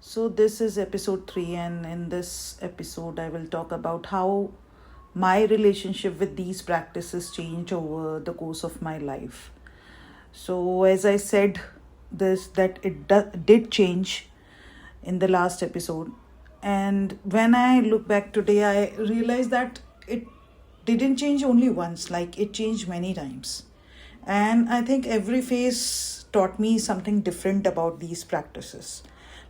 So, this is episode 3, and in this episode, I will talk about how my relationship with these practices changed over the course of my life. So, as I said, this that did change in the last episode, and when I look back today, I realize that it didn't change only once, like it changed many times. And I think every phase taught me something different about these practices.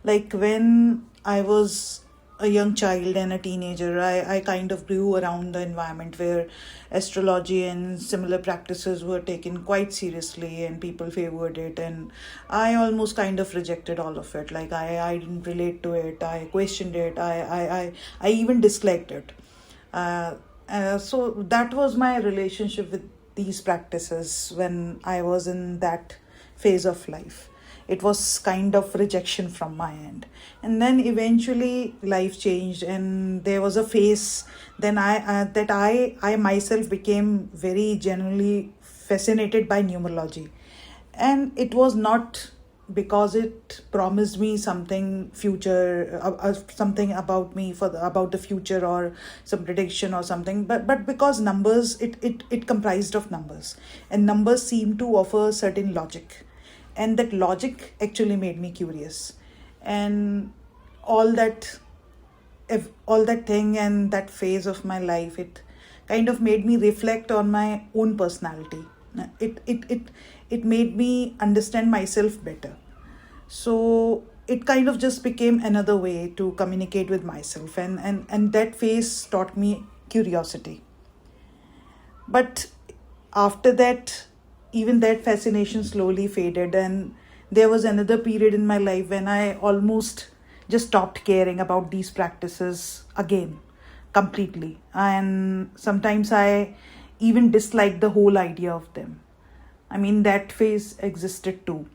Like when I was a young child and a teenager, I kind of grew around the environment where astrology and similar practices were taken quite seriously and people favored it. And I almost kind of rejected all of it. Like I didn't relate to it, I questioned it, I even disliked it. So that was my relationship with these practices when I was in that phase of life. It was kind of rejection from my end. And then eventually life changed, and there was a phase then I myself became very genuinely fascinated by numerology. And it was not because it promised me something future, something about me about the future, or some prediction or something, but because numbers, it comprised of numbers, and numbers seem to offer certain logic, and that logic actually made me curious. And all that, if all that thing and that phase of my life, it kind of made me reflect on my own personality. It made me understand myself better. So it kind of just became another way to communicate with myself, and that phase taught me curiosity. But after that, even that fascination slowly faded, and there was another period in my life when I almost just stopped caring about these practices again completely. And sometimes I even disliked the whole idea of them. I mean, that phase existed too.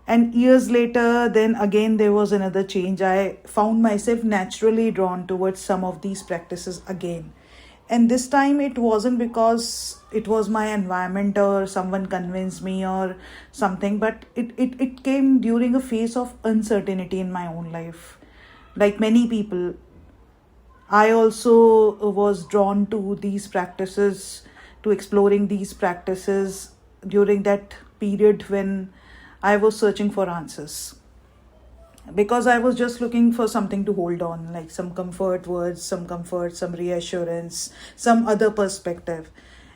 And years later, then again, there was another change. I found myself naturally drawn towards some of these practices again. And this time it wasn't because it was my environment or someone convinced me or something, but it came during a phase of uncertainty in my own life. Like many people, I also was drawn to these practices, to exploring these practices during that period when I was searching for answers. Because I was just looking for something to hold on, like some comfort words, some comfort, some reassurance, some other perspective.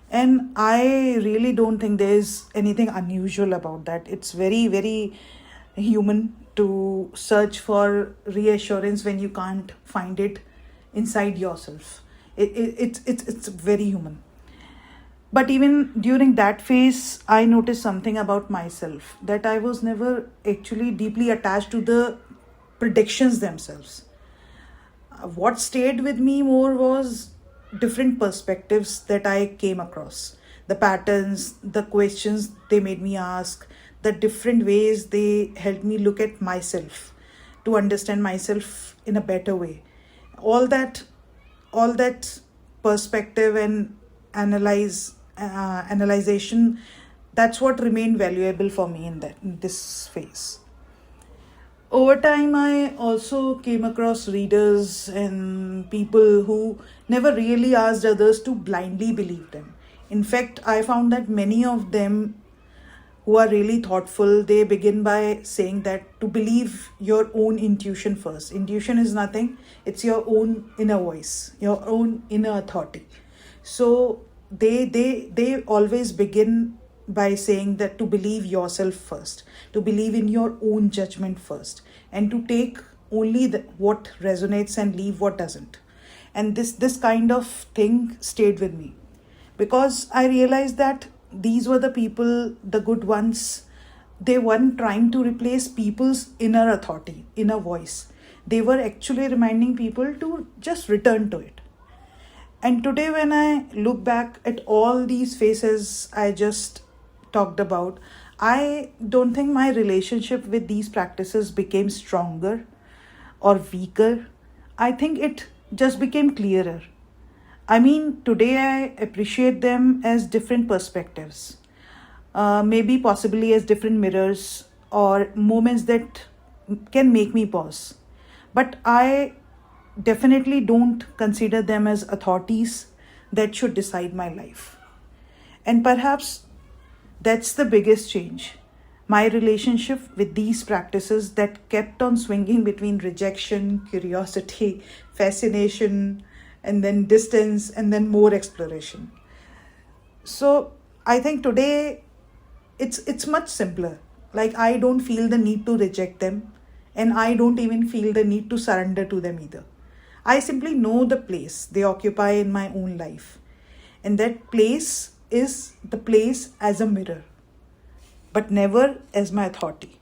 And I really don't think there's anything unusual about that. It's very, very human to search for reassurance when you can't find it inside yourself. It's very human. But even during that phase, I noticed something about myself, that I was never actually deeply attached to the predictions themselves. What stayed with me more was different perspectives that I came across, the patterns, the questions they made me ask, the different ways they helped me look at myself, to understand myself in a better way. All that, all that perspective and analyzation, that's what remained valuable for me in this phase. Over time, I also came across readers and people who never really asked others to blindly believe them. In fact, I found that many of them who are really thoughtful, they begin by saying that to believe your own intuition first. Intuition is nothing, it's your own inner voice, your own inner authority. So they always begin by saying that to believe yourself first, to believe in your own judgment first, and to take only what resonates and leave what doesn't. And this kind of thing stayed with me, because I realized that these were the people, the good ones. They weren't trying to replace people's inner authority, inner voice. They were actually reminding people to just return to it. And today, when I look back at all these phases I just talked about, I don't think my relationship with these practices became stronger or weaker. I think it just became clearer. I mean, today I appreciate them as different perspectives, maybe possibly as different mirrors or moments that can make me pause. But I definitely don't consider them as authorities that should decide my life. And perhaps that's the biggest change. My relationship with these practices that kept on swinging between rejection, curiosity, fascination, and then distance, and then more exploration. So I think today it's much simpler. Like, I don't feel the need to reject them, and I don't even feel the need to surrender to them either. I simply know the place they occupy in my own life, and that place is the place as a mirror, but never as my authority.